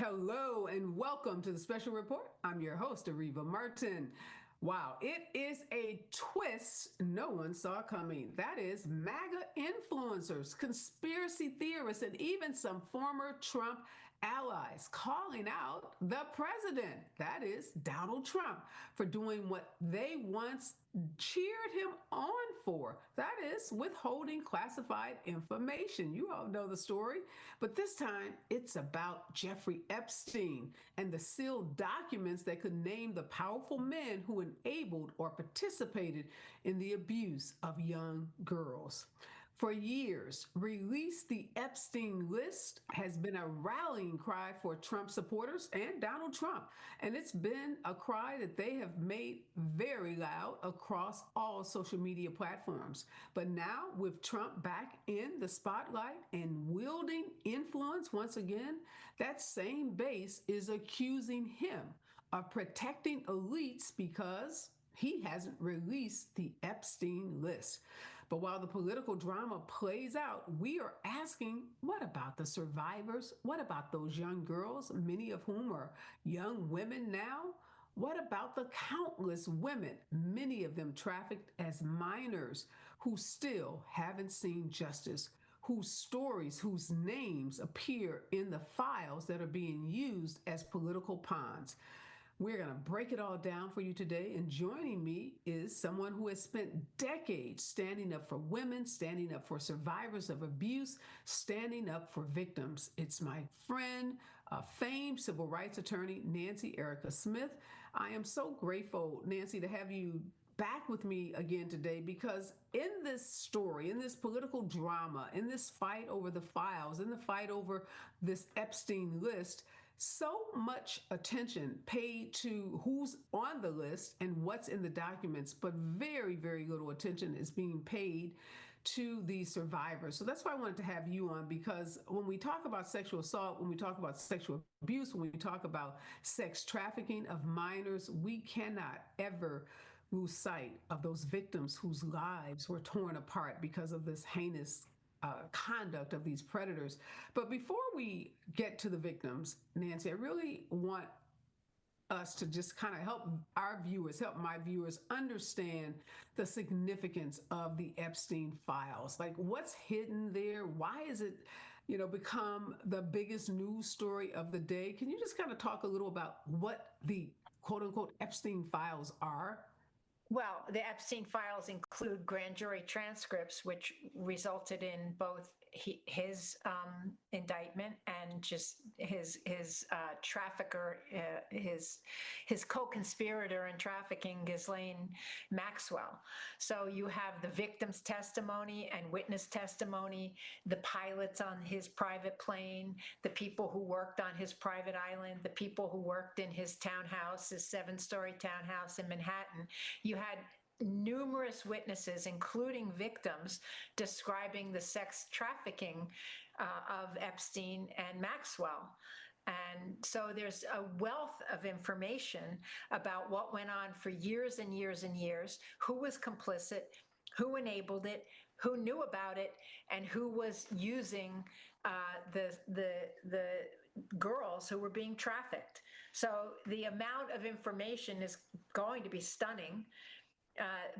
Hello and welcome to the special report. I'm your host, Areva Martin. Wow, it is a twist no one saw coming. That is MAGA influencers, conspiracy theorists, and even some former Trump allies calling out the president, that is Donald Trump, for doing what they once cheered him on for. That is withholding classified information. You all know the story. But this time it's about Jeffrey Epstein and the sealed documents that could name the powerful men who enabled or participated in the abuse of young girls. For years, release the Epstein list has been a rallying cry for Trump supporters and Donald Trump. And it's been a cry that they have made very loud across all social media platforms. But now, with Trump back in the spotlight and wielding influence once again, that same base is accusing him of protecting elites because he hasn't released the Epstein list. But while the political drama plays out, we are asking, what about the survivors? What about those young girls, many of whom are young women now? What about the countless women, many of them trafficked as minors, who still haven't seen justice? Whose stories, whose names appear in the files that are being used as political pawns. We're going to break it all down for you today. And joining me is someone who has spent decades standing up for women, standing up for survivors of abuse, standing up for victims. It's my friend, famed civil rights attorney, Nancy Erika Smith. I am so grateful, Nancy, to have you back with me again today, because in this story, in this political drama, in this fight over the files, in the fight over this Epstein list, so much attention paid to who's on the list and what's in the documents, but very, very little attention is being paid to the survivors. So that's why I wanted to have you on, because when we talk about sexual assault, when we talk about sexual abuse, when we talk about sex trafficking of minors, we cannot ever lose sight of those victims whose lives were torn apart because of this heinous conduct of these predators. But before we get to the victims, Nancy, I really want us to just kind of help our viewers, help my viewers understand the significance of the Epstein files. Like, what's hidden there? Why is it, become the biggest news story of the day? Can you just kind of talk a little about what the quote unquote Epstein files are? Well, the Epstein files include grand jury transcripts, which resulted in both his indictment and just his trafficker, his co-conspirator in trafficking, Ghislaine Maxwell. So you have the victim's testimony and witness testimony, the pilots on his private plane, the people who worked on his private island, the people who worked in his townhouse, his 7-story townhouse in Manhattan. You had numerous witnesses, including victims, describing the sex trafficking of Epstein and Maxwell. And so there's a wealth of information about what went on for years and years and years, who was complicit, who enabled it, who knew about it, and who was using the girls who were being trafficked. So the amount of information is going to be stunning.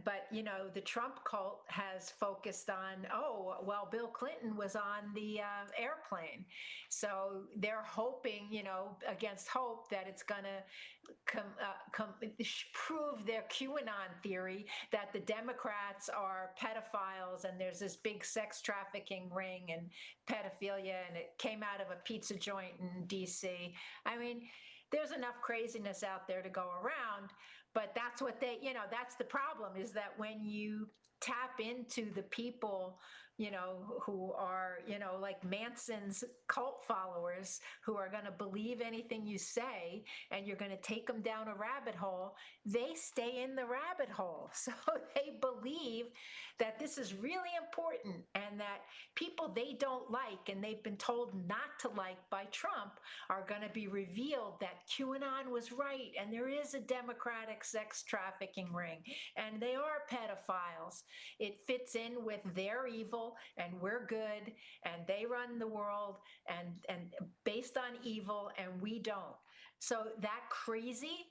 But, the Trump cult has focused on, oh, well, Bill Clinton was on the airplane. So they're hoping, against hope, that it's going to prove their QAnon theory that the Democrats are pedophiles and there's this big sex trafficking ring and pedophilia, and it came out of a pizza joint in D.C. I mean, there's enough craziness out there to go around, but that's what that's the problem, is that when you tap into the people, who are, like Manson's cult followers, who are going to believe anything you say, and you're going to take them down a rabbit hole, they stay in the rabbit hole. So they believe that this is really important, and that people they don't like and they've been told not to like by Trump are going to be revealed that QAnon was right, and there is a Democratic sex trafficking ring, and they are pedophiles. It fits in with their evil evil and we're good, and they run the world and based on evil, and we don't. So that crazy,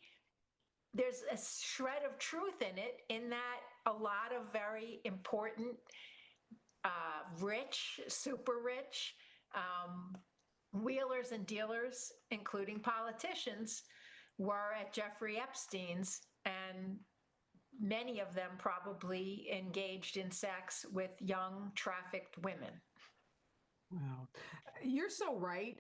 there's a shred of truth in it, in that a lot of very important, rich, super rich, wheelers and dealers, including politicians, were at Jeffrey Epstein's, and many of them probably engaged in sex with young trafficked women. Wow. You're so right.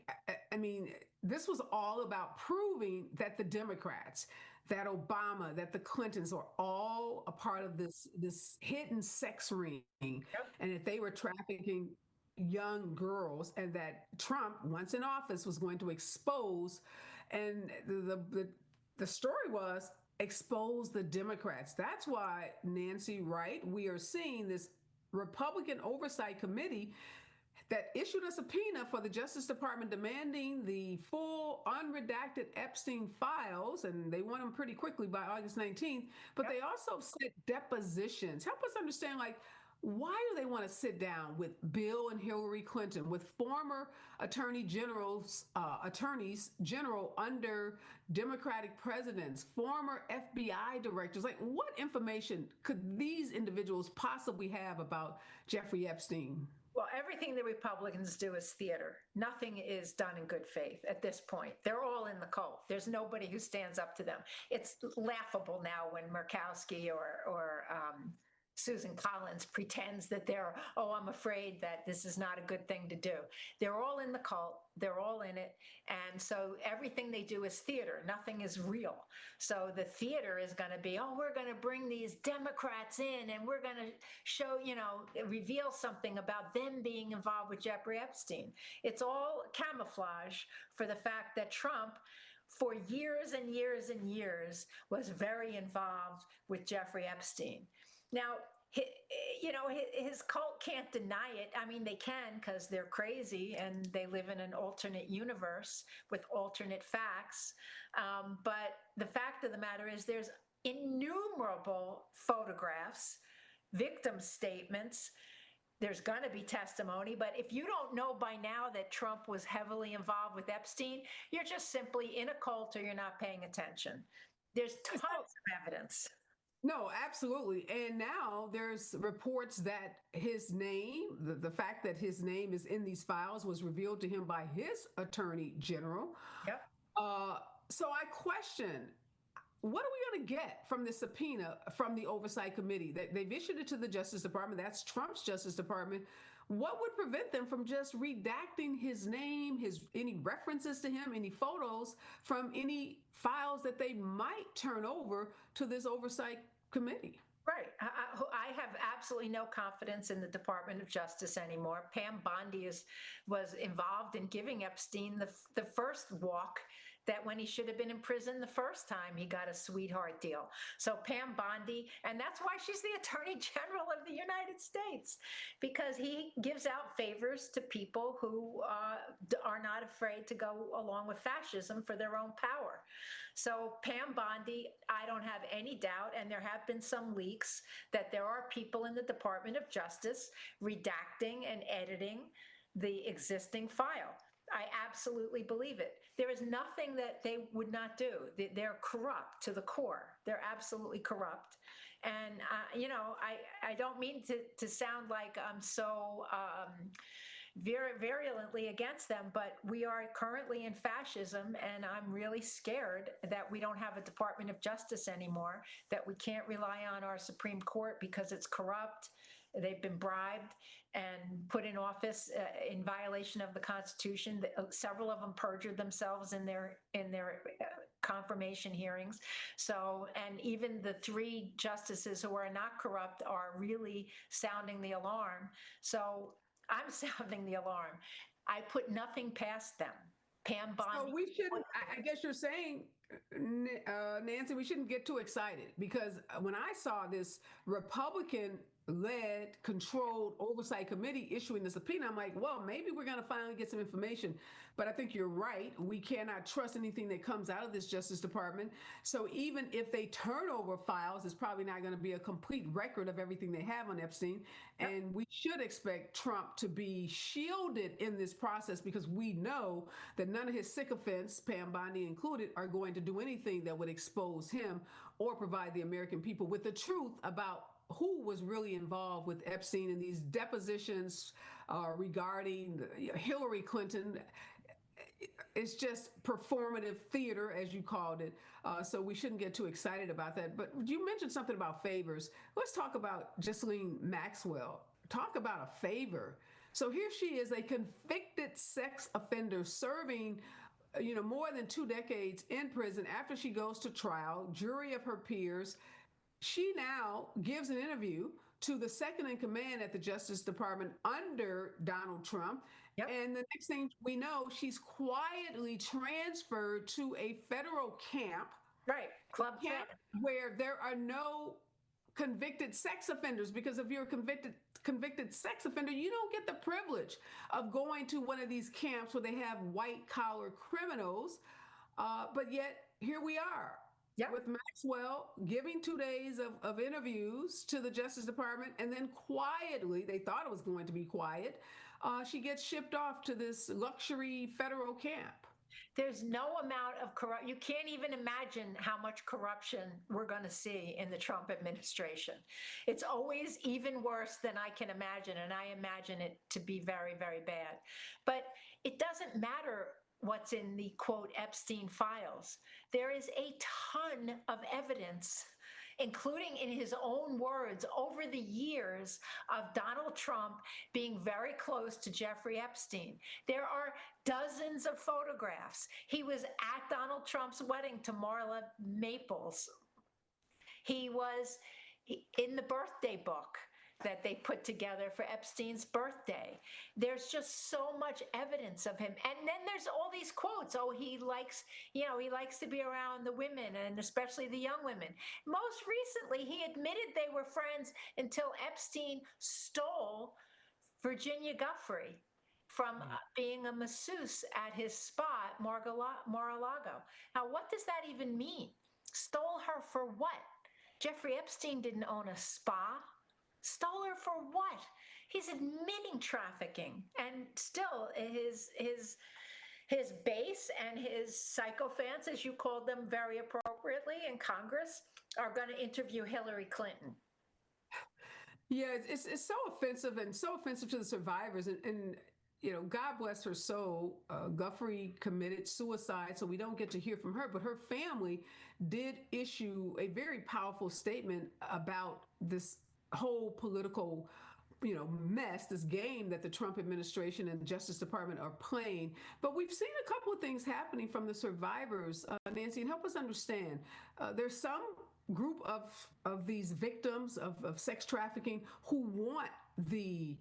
I mean, this was all about proving that the Democrats, that Obama, that the Clintons are all a part of this hidden sex ring, and that they were trafficking young girls, and that Trump, once in office, was going to expose. And the story was expose the Democrats. That's why, Nancy, right? We are seeing this Republican Oversight Committee that issued a subpoena for the Justice Department demanding the full unredacted Epstein files, and they want them pretty quickly by August 19th. But they also set depositions. Help us understand, like, why do they want to sit down with Bill and Hillary Clinton, with former attorneys general under Democratic presidents, former FBI directors? Like, what information could these individuals possibly have about Jeffrey Epstein? Well, everything the Republicans do is theater. Nothing is done in good faith at this point. They're all in the cult. There's nobody who stands up to them. It's laughable now when Murkowski or Susan Collins pretends that they're, oh, I'm afraid that this is not a good thing to do. They're all in the cult. They're all in it. And so everything they do is theater. Nothing is real. So the theater is going to be, oh, we're going to bring these Democrats in and we're going to show, reveal something about them being involved with Jeffrey Epstein. It's all camouflage for the fact that Trump, for years and years and years, was very involved with Jeffrey Epstein. Now, his cult can't deny it. I mean, they can, because they're crazy and they live in an alternate universe with alternate facts. But the fact of the matter is there's innumerable photographs, victim statements. There's going to be testimony. But if you don't know by now that Trump was heavily involved with Epstein, you're just simply in a cult or you're not paying attention. There's tons of evidence. No, absolutely. And now there's reports that his name, the fact that his name is in these files, was revealed to him by his attorney general. Yep. So I question, what are we going to get from the subpoena from the Oversight Committee? They've issued it to the Justice Department. That's Trump's Justice Department. What would prevent them from just redacting his name, any references to him, any photos from any files that they might turn over to this Oversight Committee? Right. I have absolutely no confidence in the Department of Justice anymore. Pam Bondi was involved in giving Epstein the first walk, that when he should have been in prison the first time, he got a sweetheart deal. So Pam Bondi, and that's why she's the Attorney General of the United States, because he gives out favors to people who are not afraid to go along with fascism for their own power. So Pam Bondi, I don't have any doubt, and there have been some leaks, that there are people in the Department of Justice redacting and editing the existing file. I absolutely believe it. There is nothing that they would not do. They're corrupt to the core. They're absolutely corrupt. And, I don't mean to sound like I'm so very virulently against them, but we are currently in fascism, and I'm really scared that we don't have a Department of Justice anymore, that we can't rely on our Supreme Court because it's corrupt. They've been bribed and put in office in violation of the Constitution. Several of them perjured themselves in their confirmation hearings. So, and even the three justices who are not corrupt are really sounding the alarm. So I'm sounding the alarm. I put nothing past them. Pam Bondi. So we shouldn't, I guess you're saying, Nancy, we shouldn't get too excited, because when I saw this Republican led, controlled oversight committee issuing the subpoena. I'm like, well, maybe we're going to finally get some information. But I think you're right. We cannot trust anything that comes out of this Justice Department. So even if they turn over files, it's probably not going to be a complete record of everything they have on Epstein. Yep. And we should expect Trump to be shielded in this process because we know that none of his sycophants, Pam Bondi included, are going to do anything that would expose him or provide the American people with the truth about who was really involved with Epstein in these depositions regarding Hillary Clinton. It's just performative theater, as you called it. So we shouldn't get too excited about that. But you mentioned something about favors. Let's talk about Ghislaine Maxwell. Talk about a favor. So here she is, a convicted sex offender serving more than 2 decades in prison after she goes to trial, jury of her peers. She now gives an interview to the second in command at the Justice Department under Donald Trump. Yep. And the next thing we know, she's quietly transferred to a federal camp. Right. Club camp where there are no convicted sex offenders, because if you're a convicted sex offender, you don't get the privilege of going to one of these camps where they have white collar criminals. But yet here we are. Yep. With Maxwell giving 2 days of interviews to the Justice Department, and then quietly, they thought it was going to be quiet, she gets shipped off to this luxury federal camp. There's no amount of corruption. You can't even imagine how much corruption we're going to see in the Trump administration. It's always even worse than I can imagine, and I imagine it to be very, very bad. But it doesn't matter what's in the, quote, Epstein files. There is a ton of evidence, including in his own words, over the years of Donald Trump being very close to Jeffrey Epstein. There are dozens of photographs. He was at Donald Trump's wedding to Marla Maples. He was in the birthday book that they put together for Epstein's birthday. There's just so much evidence of him. And then there's all these quotes. Oh, he likes to be around the women, and especially the young women. Most recently, he admitted they were friends until Epstein stole Virginia Giuffre from being a masseuse at his spa at Mar-a-Lago. Now, what does that even mean? Stole her for what? Jeffrey Epstein didn't own a spa. Stole her for what? He's admitting trafficking, and still his base and his sycophants, as you called them very appropriately in Congress, are going to interview Hillary Clinton. Yeah, it's so offensive, and so offensive to the survivors. And God bless her soul. Giuffre committed suicide, so we don't get to hear from her. But her family did issue a very powerful statement about this whole political mess, this game that the Trump administration and the Justice Department are playing. But we've seen a couple of things happening from the survivors, Nancy, and help us understand. There's some group of these victims of sex trafficking who want the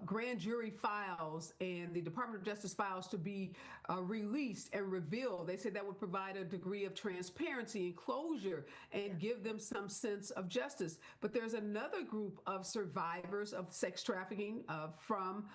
grand jury files and the Department of Justice files to be released and revealed. They said that would provide a degree of transparency and closure and give them some sense of justice. But there's another group of survivors of sex trafficking from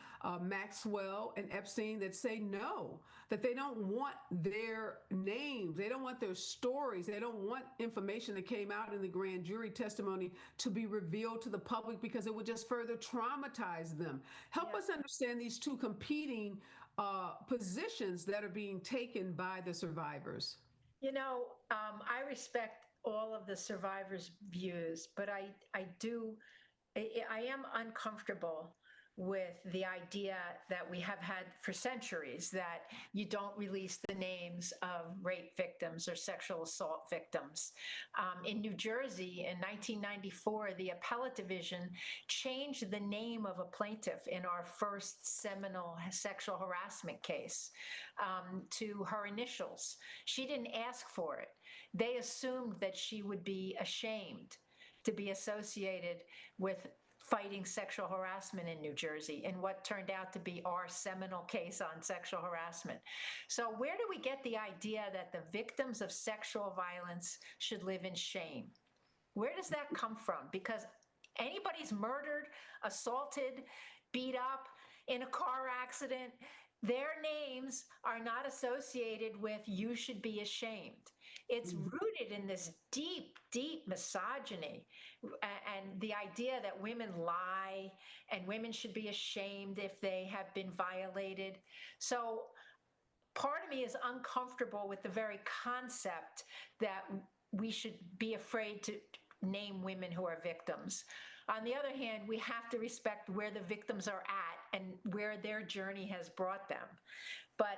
Maxwell and Epstein that say no, that they don't want their names, they don't want their stories, they don't want information that came out in the grand jury testimony to be revealed to the public because it would just further traumatize them. Help us understand these two competing positions that are being taken by the survivors. I respect all of the survivors' views, but I am uncomfortable with the idea that we have had for centuries, that you don't release the names of rape victims or sexual assault victims. In New Jersey in 1994, the appellate division changed the name of a plaintiff in our first seminal sexual harassment case to her initials. She didn't ask for it. They assumed that she would be ashamed to be associated with fighting sexual harassment in New Jersey in what turned out to be our seminal case on sexual harassment. So where do we get the idea that the victims of sexual violence should live in shame? Where does that come from? Because anybody's murdered, assaulted, beat up in a car accident, their names are not associated with "you should be ashamed." It's rooted in this deep, deep misogyny and the idea that women lie and women should be ashamed if they have been violated. So part of me is uncomfortable with the very concept that we should be afraid to name women who are victims. On the other hand, we have to respect where the victims are at and where their journey has brought them. But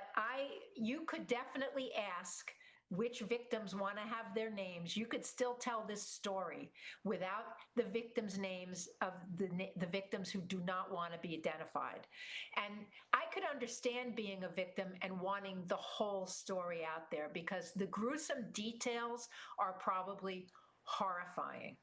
you could definitely ask which victims want to have their names. You could still tell this story without the victims' names of the victims who do not want to be identified. And I could understand being a victim and wanting the whole story out there because the gruesome details are probably horrifying.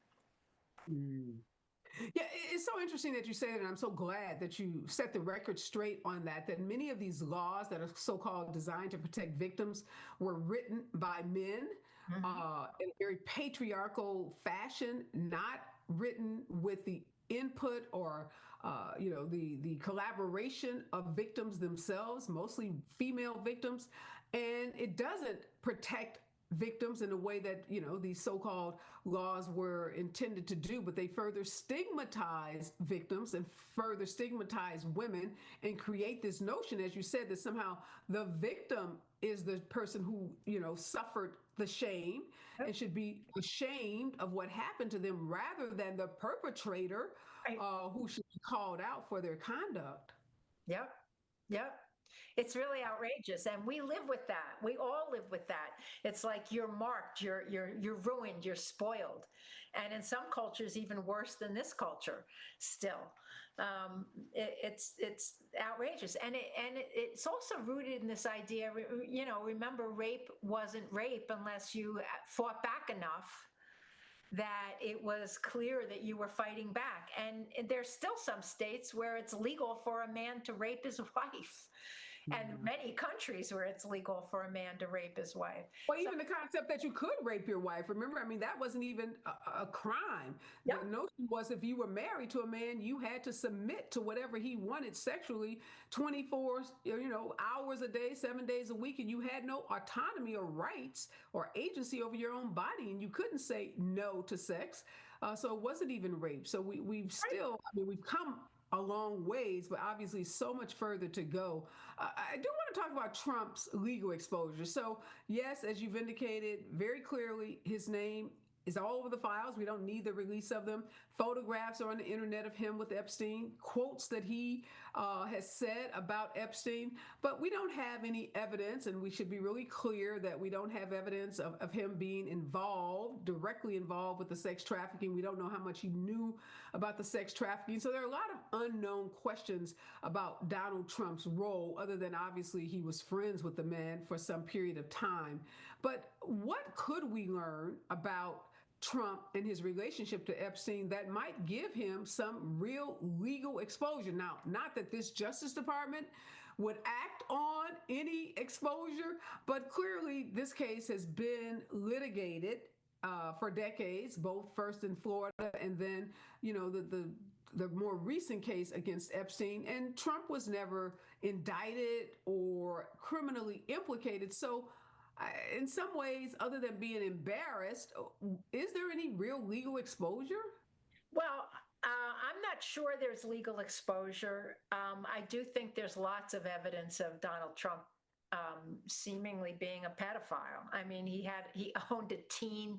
Yeah, it's so interesting that you say that, and I'm so glad that you set the record straight on that, that many of these laws that are so-called designed to protect victims were written by men in a very patriarchal fashion, not written with the input or the collaboration of victims themselves, mostly female victims, and it doesn't protect victims in a way that these so-called laws were intended to do, but they further stigmatize victims and further stigmatize women and create this notion, as you said, that somehow the victim is the person who suffered the shame and should be ashamed of what happened to them rather than the perpetrator who should be called out for their conduct. Yep. Yep. It's really outrageous, and we live with that. We all live with that. It's like you're marked, you're ruined, you're spoiled, and in some cultures, even worse than this culture. Still, it's outrageous, and it's also rooted in this idea. Remember, rape wasn't rape unless you fought back enough that it was clear that you were fighting back. And there's still some states where it's legal for a man to rape his wife, and many countries where it's legal for a man to rape his wife. Well, even the concept that you could rape your wife. Remember, I mean, that wasn't even a crime. Yep. The notion was if you were married to a man, you had to submit to whatever he wanted sexually 24, hours a day, 7 days a week, and you had no autonomy or rights or agency over your own body, and you couldn't say no to sex. So it wasn't even rape. So we've still, I mean, we've come a long ways, but obviously so much further to go. I do want to talk about Trump's legal exposure. So, yes, as you've indicated very clearly, his name is all over the files. We don't need the release of them. Photographs are on the internet of him with Epstein, quotes that he has said about Epstein, but we don't have any evidence, and we should be really clear that we don't have evidence of him being directly involved with the sex trafficking. We don't know how much he knew about the sex trafficking. So there are a lot of unknown questions about Donald Trump's role, other than obviously he was friends with the man for some period of time. But what could we learn about Trump and his relationship to Epstein that might give him some real legal exposure? Now, not that this Justice Department would act on any exposure, but clearly this case has been litigated for decades, both first in Florida and then, the more recent case against Epstein. And Trump was never indicted or criminally implicated. So in some ways, other than being embarrassed, is there any real legal exposure? Well, I'm not sure there's legal exposure. I do think there's lots of evidence of Donald Trump seemingly being a pedophile. I mean, he owned a teen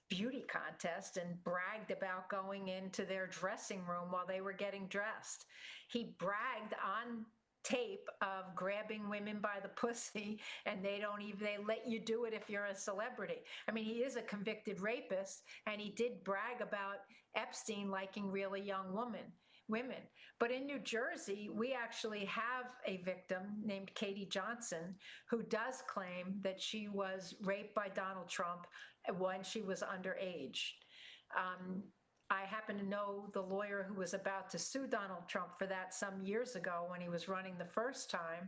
beauty contest and bragged about going into their dressing room while they were getting dressed. He bragged on tape of grabbing women by the pussy, and they let you do it if you're a celebrity. I mean, he is a convicted rapist, and he did brag about Epstein liking really young women. But in New Jersey, we actually have a victim named Katie Johnson who does claim that she was raped by Donald Trump when she was underage. I happen to know the lawyer who was about to sue Donald Trump for that some years ago when he was running the first time.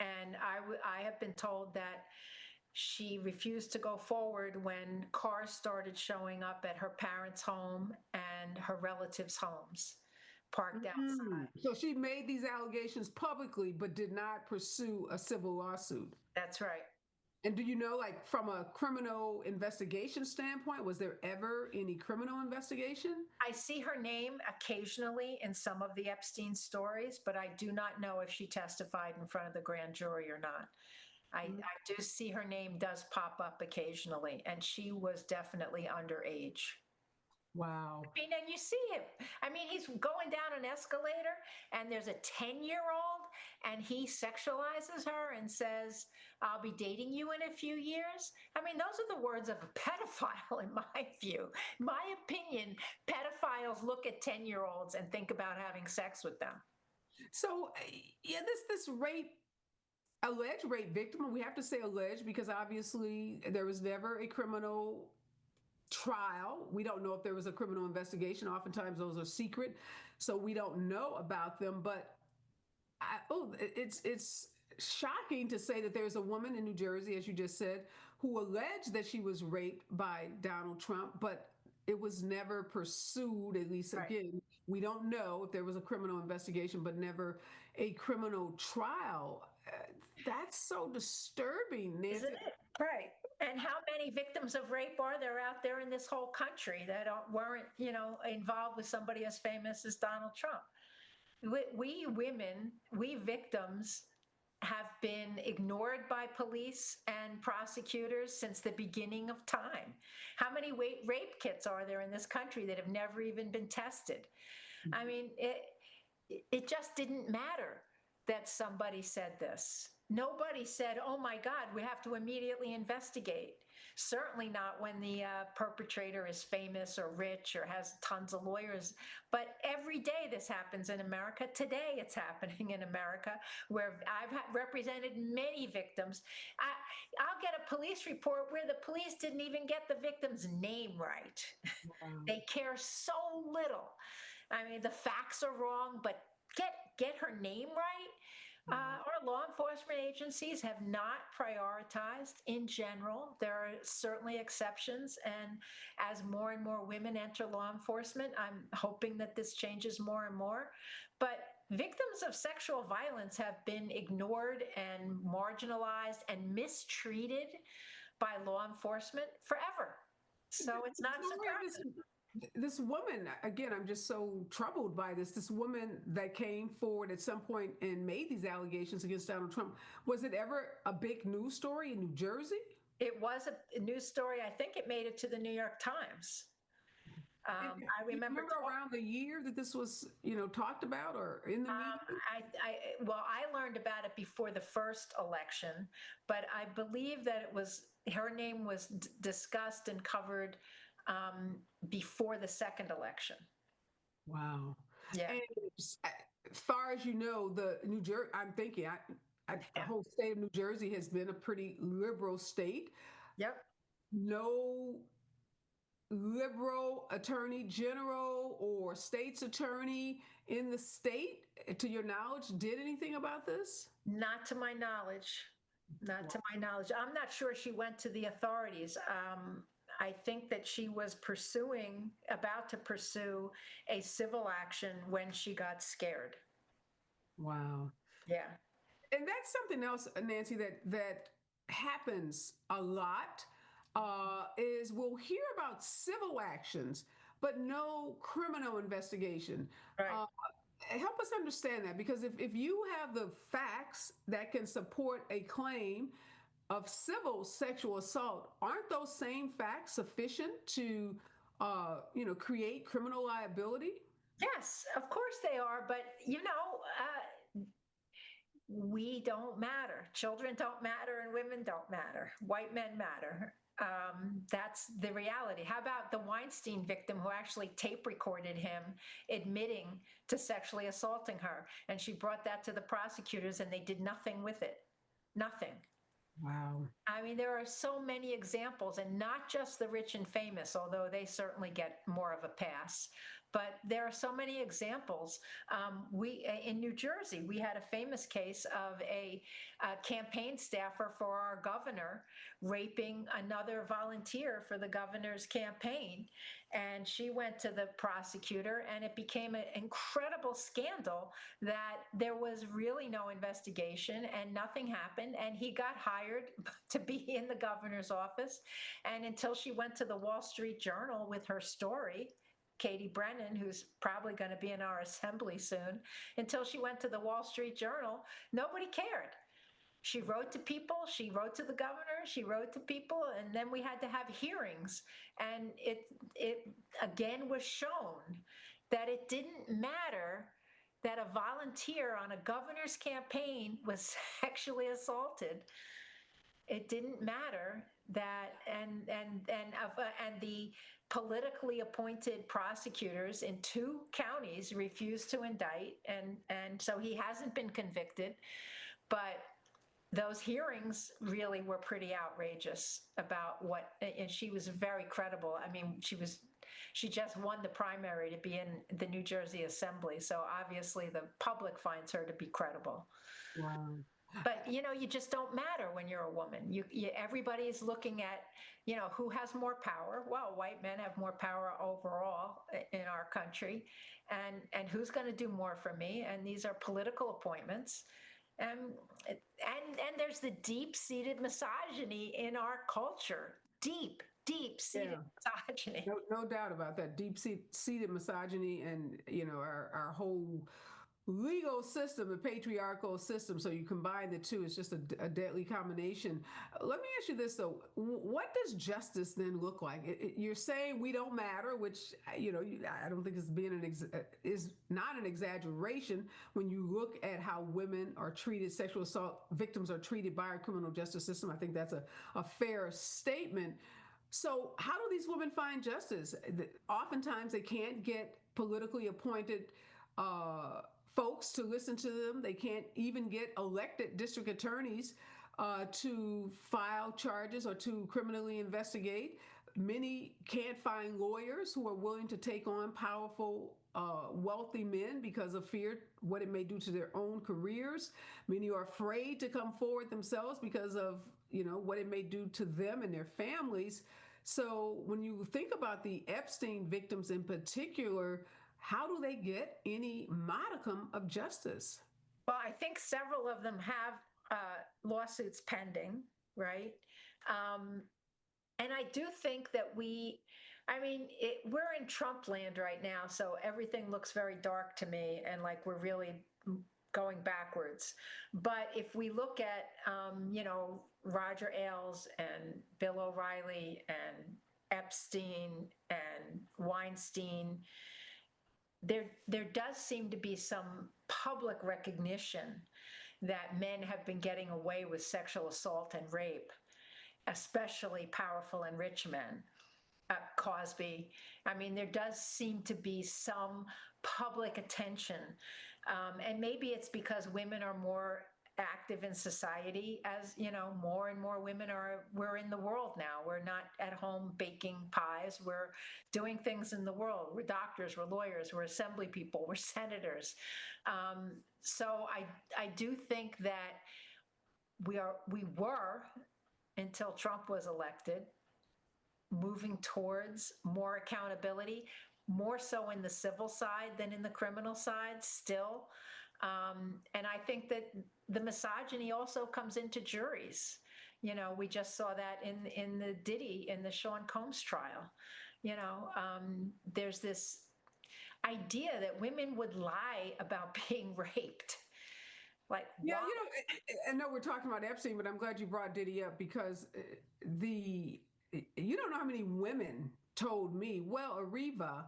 And I have been told that she refused to go forward when cars started showing up at her parents' home, and and her relatives' homes parked outside. So she made these allegations publicly, but did not pursue a civil lawsuit. That's right. And do you know, like from a criminal investigation standpoint, was there ever any criminal investigation? I see her name occasionally in some of the Epstein stories, but I do not know if she testified in front of the grand jury or not. I do see her name does pop up occasionally, and she was definitely underage. Wow. I mean, and you see him. I mean, he's going down an escalator, and there's a 10-year-old, and he sexualizes her and says, I'll be dating you in a few years. I mean, those are the words of a pedophile, in my view. My opinion, pedophiles look at 10-year-olds and think about having sex with them. So, yeah, this alleged rape victim, we have to say alleged because obviously there was never a criminal trial. We don't know if there was a criminal investigation. Oftentimes those are secret, so we don't know about them. But it's shocking to say that there's a woman in New Jersey, as you just said, who alleged that she was raped by Donald Trump, but it was never pursued. At least, again, we don't know if there was a criminal investigation, but never a criminal trial. That's so disturbing, Nancy. Isn't it? Right. And how many victims of rape are there out there in this whole country that weren't, involved with somebody as famous as Donald Trump? We women, we victims have been ignored by police and prosecutors since the beginning of time. How many rape kits are there in this country that have never even been tested? I mean, it just didn't matter that somebody said this. Nobody said, oh my God, we have to immediately investigate. Certainly not when the perpetrator is famous or rich or has tons of lawyers. But every day this happens in America. Today it's happening in America, where I've represented many victims. I'll get a police report where the police didn't even get the victim's name right. Wow. They care so little. I mean, the facts are wrong, but get her name right. Our law enforcement agencies have not prioritized in general. There are certainly exceptions. And as more and more women enter law enforcement, I'm hoping that this changes more and more. But victims of sexual violence have been ignored and marginalized and mistreated by law enforcement forever. So it's not surprising. This woman, again, I'm just so troubled by this woman that came forward at some point and made these allegations against Donald Trump. Was it ever a big news story in New Jersey? It was a news story. I think it made it to the New York Times. I remember around the year that this was, talked about or in the media? I learned about it before the first election, but I believe that her name was discussed and covered before the second election. Wow. Yeah. And as far as you know, I'm thinking the whole state of New Jersey has been a pretty liberal state. Yep. No liberal attorney general or state's attorney in the state, to your knowledge, did anything about this? Not to my knowledge. Not to my knowledge. I'm not sure she went to the authorities. I think that she was about to pursue a civil action when she got scared. Wow. Yeah. And that's something else, Nancy, that happens a lot, is we'll hear about civil actions, but no criminal investigation. Right. Help us understand that, because if you have the facts that can support a claim of civil sexual assault, aren't those same facts sufficient to, create criminal liability? Yes, of course they are. But, we don't matter. Children don't matter and women don't matter. White men matter. That's the reality. How about the Weinstein victim who actually tape recorded him admitting to sexually assaulting her? And she brought that to the prosecutors and they did nothing with it. Nothing. Wow. I mean, there are so many examples, and not just the rich and famous, although they certainly get more of a pass. but there are so many examples. We in New Jersey, we had a famous case of a campaign staffer for our governor raping another volunteer for the governor's campaign. And she went to the prosecutor, and it became an incredible scandal that there was really no investigation and nothing happened. And he got hired to be in the governor's office. And until she went to the Wall Street Journal with her story, Katie Brennan, who's probably going to be in our assembly soon, until she went to the Wall Street Journal, nobody cared. She wrote to people, she wrote to the governor, she wrote to people, and then we had to have hearings. And it again was shown that it didn't matter that a volunteer on a governor's campaign was sexually assaulted. It didn't matter that, and the politically appointed prosecutors in 2 counties refused to indict, and so he hasn't been convicted. But those hearings really were pretty outrageous about what, and she was very credible. I mean, she just won the primary to be in the New Jersey Assembly, so obviously the public finds her to be credible. Wow. But you just don't matter when you're a woman. Everybody's looking at who has more power. Well, white men have more power overall in our country, and who's going to do more for me? And these are political appointments. And there's the deep-seated misogyny in our culture. Deep-seated misogyny. No doubt about that. Deep-seated misogyny, and our whole legal system, the patriarchal system. So you combine the two, it's just a deadly combination. Let me ask you this though: what does justice then look like? You're saying we don't matter, which I don't think is not an exaggeration when you look at how women are treated, sexual assault victims are treated by our criminal justice system. I think that's a fair statement. So how do these women find justice? Oftentimes they can't get politically appointed folks to listen to them. They can't even get elected district attorneys to file charges or to criminally investigate. Many can't find lawyers who are willing to take on powerful, wealthy men because of fear, what it may do to their own careers. Many are afraid to come forward themselves because of, what it may do to them and their families. So when you think about the Epstein victims in particular, how do they get any modicum of justice? Well, I think several of them have lawsuits pending, right? And I do think that we're in Trump land right now, so everything looks very dark to me, and like we're really going backwards. But if we look at, Roger Ailes and Bill O'Reilly and Epstein and Weinstein, there does seem to be some public recognition that men have been getting away with sexual assault and rape, especially powerful and rich men. Cosby. There does seem to be some public attention. And maybe it's because women are more active in society, as more and more women we're in the world now. We're not at home baking pies. We're doing things in the world. We're doctors, we're lawyers, we're assembly people, we're senators. So I do think that we were, until Trump was elected, moving towards more accountability, more so in the civil side than in the criminal side still. And I think that the misogyny also comes into juries. We just saw that in the Sean Combs trial. There's this idea that women would lie about being raped. Like, yeah, I know we're talking about Epstein, but I'm glad you brought Diddy up, because you don't know how many women told me, well, Areva,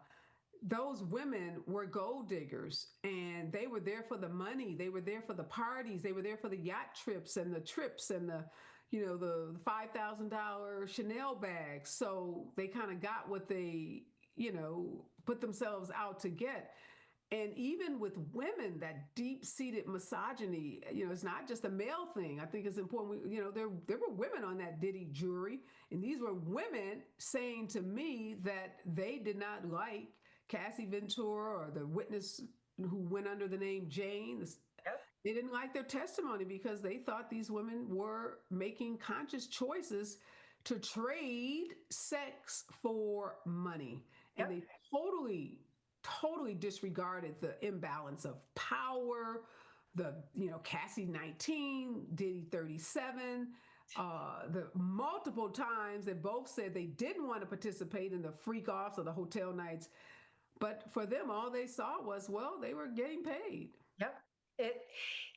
those women were gold diggers, and they were there for the money. They were there for the parties. They were there for the yacht trips and the the $5,000 Chanel bags. So they kind of got what they, put themselves out to get. And even with women, that deep-seated misogyny, it's not just a male thing. I think it's important. There were women on that Diddy jury, and these were women saying to me that they did not like Cassie Ventura or the witness who went under the name Jane. Yep. They didn't like their testimony because they thought these women were making conscious choices to trade sex for money. And Yep. they totally disregarded the imbalance of power, Cassie 19, Diddy 37, the multiple times that both said they didn't want to participate in the freak offs or the hotel nights. But for them, all they saw was, well, they were getting paid. Yep. It,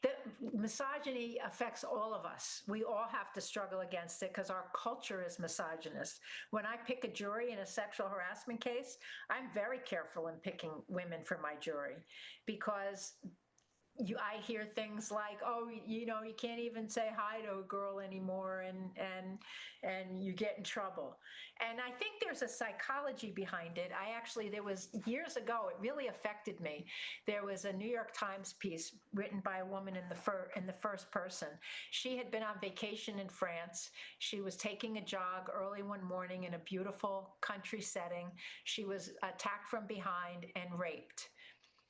the misogyny affects all of us. We all have to struggle against it because our culture is misogynist. When I pick a jury in a sexual harassment case, I'm very careful in picking women for my jury because I hear things like, oh, you can't even say hi to a girl anymore, and you get in trouble. And I think there's a psychology behind it. There was years ago, it really affected me. There was a New York Times piece written by a woman in the first person. She had been on vacation in France. She was taking a jog early one morning in a beautiful country setting. She was attacked from behind and raped.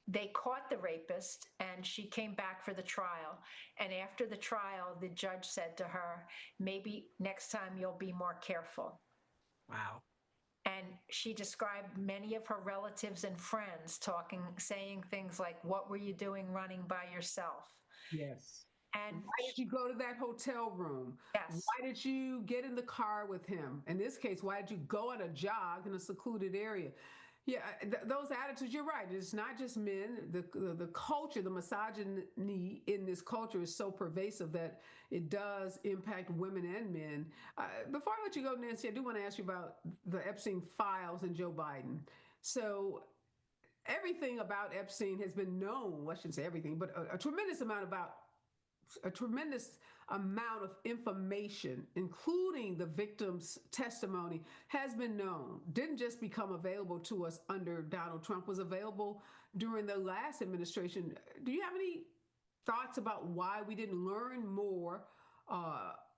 They caught the rapist and she came back for the trial. And after the trial, the judge said to her, maybe next time you'll be more careful. Wow. And she described many of her relatives and friends saying things like, what were you doing running by yourself? Yes. And why did you go to that hotel room? Yes. Why did you get in the car with him? In this case, why did you go on a jog in a secluded area? Yeah, those attitudes, you're right. It's not just men. The culture, the misogyny in this culture is so pervasive that it does impact women and men. Before I let you go, Nancy, I do want to ask you about the Epstein Files and Joe Biden. So everything about Epstein has been known. Well, I shouldn't say everything, but a tremendous amount of information, including the victim's testimony, has been known. Didn't just become available to us under Donald Trump, was available during the last administration. Do you have any thoughts about why we didn't learn more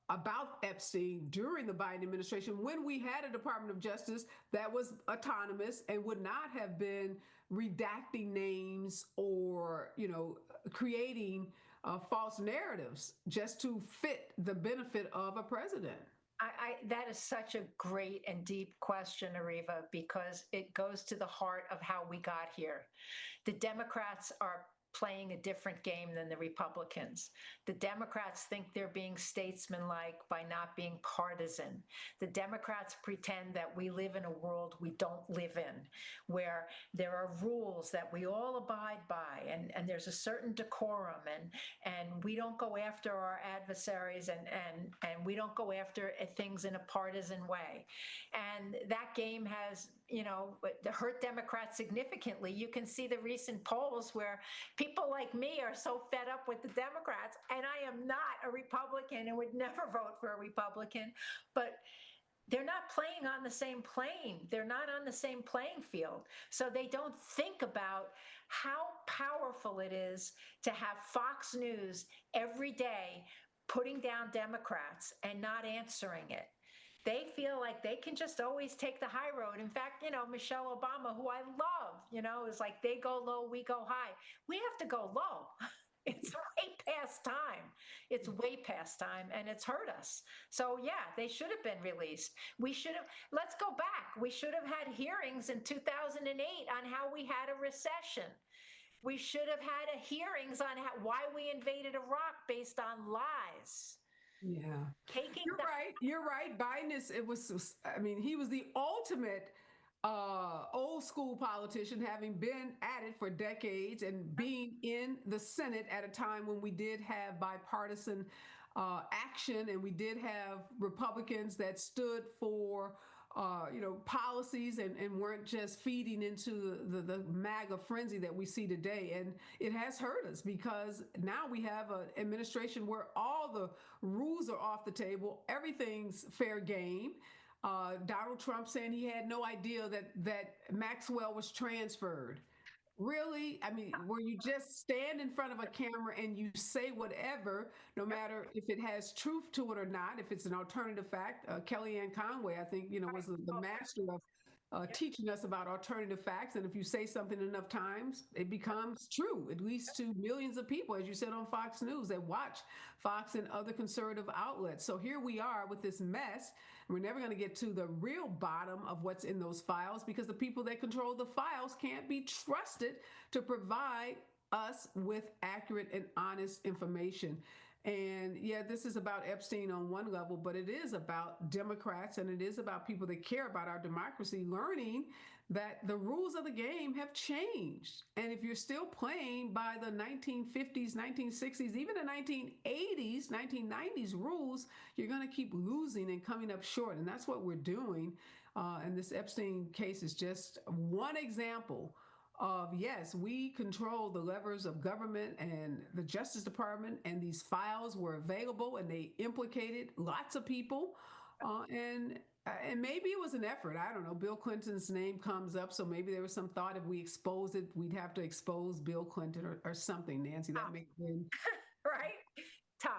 about Epstein during the Biden administration when we had a Department of Justice that was autonomous and would not have been redacting names or, creating false narratives just to fit the benefit of a president? That is such a great and deep question, Areva, because it goes to the heart of how we got here. The Democrats are playing a different game than the Republicans. The Democrats think they're being statesmanlike by not being partisan. The Democrats pretend that we live in a world we don't live in, where there are rules that we all abide by, and there's a certain decorum, and we don't go after our adversaries, and we don't go after things in a partisan way. And that game has, hurt Democrats significantly. You can see the recent polls where people like me are so fed up with the Democrats, and I am not a Republican and would never vote for a Republican, but they're not playing on the same plane. They're not on the same playing field. So they don't think about how powerful it is to have Fox News every day putting down Democrats and not answering it. They feel like they can just always take the high road. In fact, Michelle Obama, who I love, is like, they go low, we go high. We have to go low. It's way past time. It's way past time, and it's hurt us. So yeah, they should have been released. Let's go back. We should have had hearings in 2008 on how we had a recession. We should have had hearings on why we invaded Iraq based on lies. Yeah. You're right. Biden he was the ultimate old school politician, having been at it for decades and being in the Senate at a time when we did have bipartisan action, and we did have Republicans that stood for policies and weren't just feeding into the MAGA frenzy that we see today. And it has hurt us because now we have an administration where all the rules are off the table. Everything's fair game. Donald Trump saying he had no idea that Maxwell was transferred. Really? I mean, where you just stand in front of a camera and you say whatever, no matter if it has truth to it or not, if it's an alternative fact. Kellyanne Conway, I think, was the master teaching us about alternative facts. And if you say something enough times, it becomes true, at least to millions of people, as you said on Fox News, that watch Fox and other conservative outlets. So here we are with this mess. We're never going to get to the real bottom of what's in those files because the people that control the files can't be trusted to provide us with accurate and honest information. And yeah, this is about Epstein on one level, but it is about Democrats and it is about people that care about our democracy learning that the rules of the game have changed. And if you're still playing by the 1950s, 1960s, even the 1980s, 1990s rules, you're going to keep losing and coming up short. And that's what we're doing. And this Epstein case is just one example of, yes, we control the levers of government and the Justice Department, and these files were available and they implicated lots of people. And maybe it was an effort. I don't know. Bill Clinton's name comes up, so maybe there was some thought if we expose it, we'd have to expose Bill Clinton or something, Nancy. That may have been right. Tough.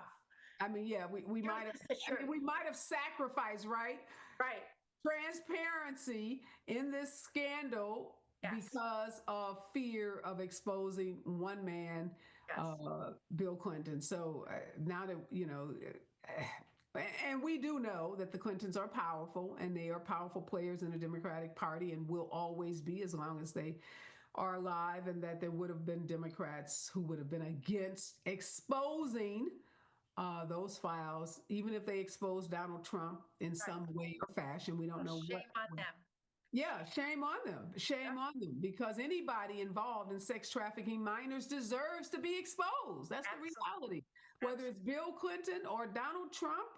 I mean, yeah, we might have. I mean, we might have sacrificed, right? Right. Transparency in this scandal. Yes. Because of fear of exposing one man, yes. Bill Clinton. So now that, you know, and we do know that the Clintons are powerful and they are powerful players in the Democratic Party and will always be as long as they are alive, and that there would have been Democrats who would have been against exposing those files, even if they exposed Donald Trump in some way or fashion. We don't know shame on them. Yeah, shame on them. Shame on them, because anybody involved in sex trafficking minors deserves to be exposed. That's the reality, whether it's Bill Clinton or Donald Trump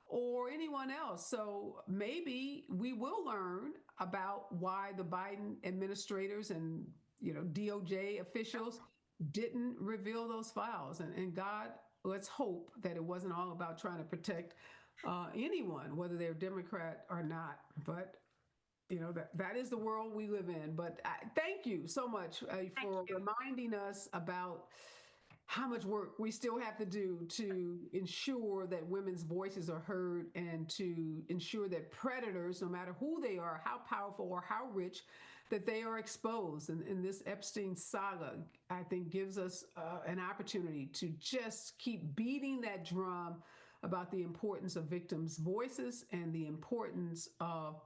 or anyone else. So maybe we will learn about why the Biden administrators and, you know, DOJ officials didn't reveal those files. And God, let's hope that it wasn't all about trying to protect anyone, whether they're Democrat or not. But you know, that is the world we live in. But thank you so much for reminding us about how much work we still have to do to ensure that women's voices are heard and to ensure that predators, no matter who they are, how powerful or how rich, that they are exposed. And this Epstein saga, I think, gives us an opportunity to just keep beating that drum about the importance of victims' voices and the importance of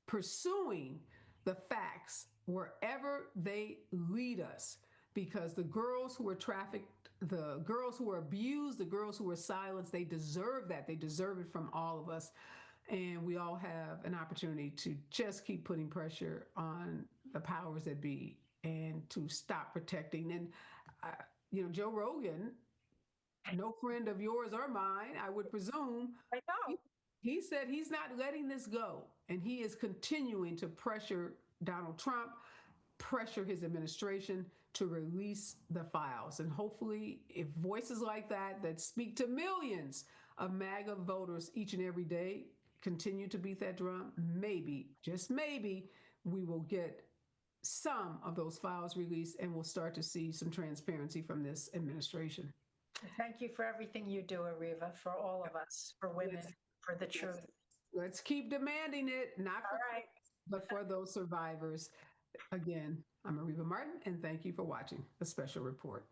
pursuing the facts wherever they lead us, because the girls who were trafficked, the girls who were abused, the girls who were silenced, they deserve that. They deserve it from all of us. And we all have an opportunity to just keep putting pressure on the powers that be and to stop protecting. And, you know, Joe Rogan, no friend of yours or mine, I would presume. I know. He said he's not letting this go, and he is continuing to pressure Donald Trump, pressure his administration to release the files. And hopefully, if voices like that speak to millions of MAGA voters each and every day continue to beat that drum, maybe, just maybe, we will get some of those files released and we'll start to see some transparency from this administration. Thank you for everything you do, Areva, for all of us, for women. Yes. For the truth. Let's keep demanding it, not for us, but for those survivors. Again, I'm Areva Martin, and thank you for watching the Special Report.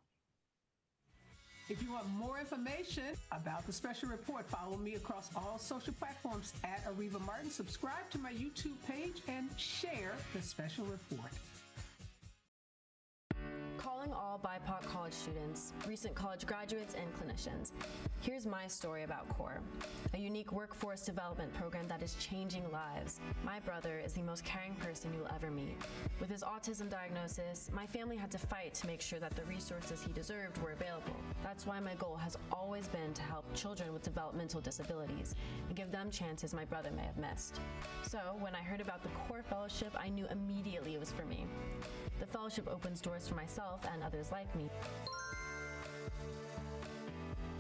If you want more information about the Special Report, follow me across all social platforms at Areva Martin. Subscribe to my YouTube page and share the Special Report. Calling all BIPOC college students, recent college graduates, and clinicians. Here's my story about CORE, a unique workforce development program that is changing lives. My brother is the most caring person you'll ever meet. With his autism diagnosis, my family had to fight to make sure that the resources he deserved were available. That's why my goal has always been to help children with developmental disabilities and give them chances my brother may have missed. So when I heard about the CORE Fellowship, I knew immediately it was for me. The fellowship opens doors for myself and others like me.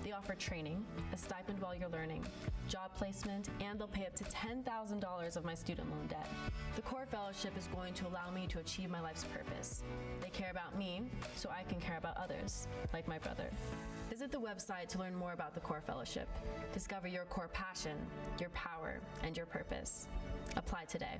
They offer training, a stipend while you're learning, job placement, and they'll pay up to $10,000 of my student loan debt. The CORE Fellowship is going to allow me to achieve my life's purpose. They care about me, so I can care about others, like my brother. Visit the website to learn more about the CORE Fellowship. Discover your core passion, your power, and your purpose. Apply today.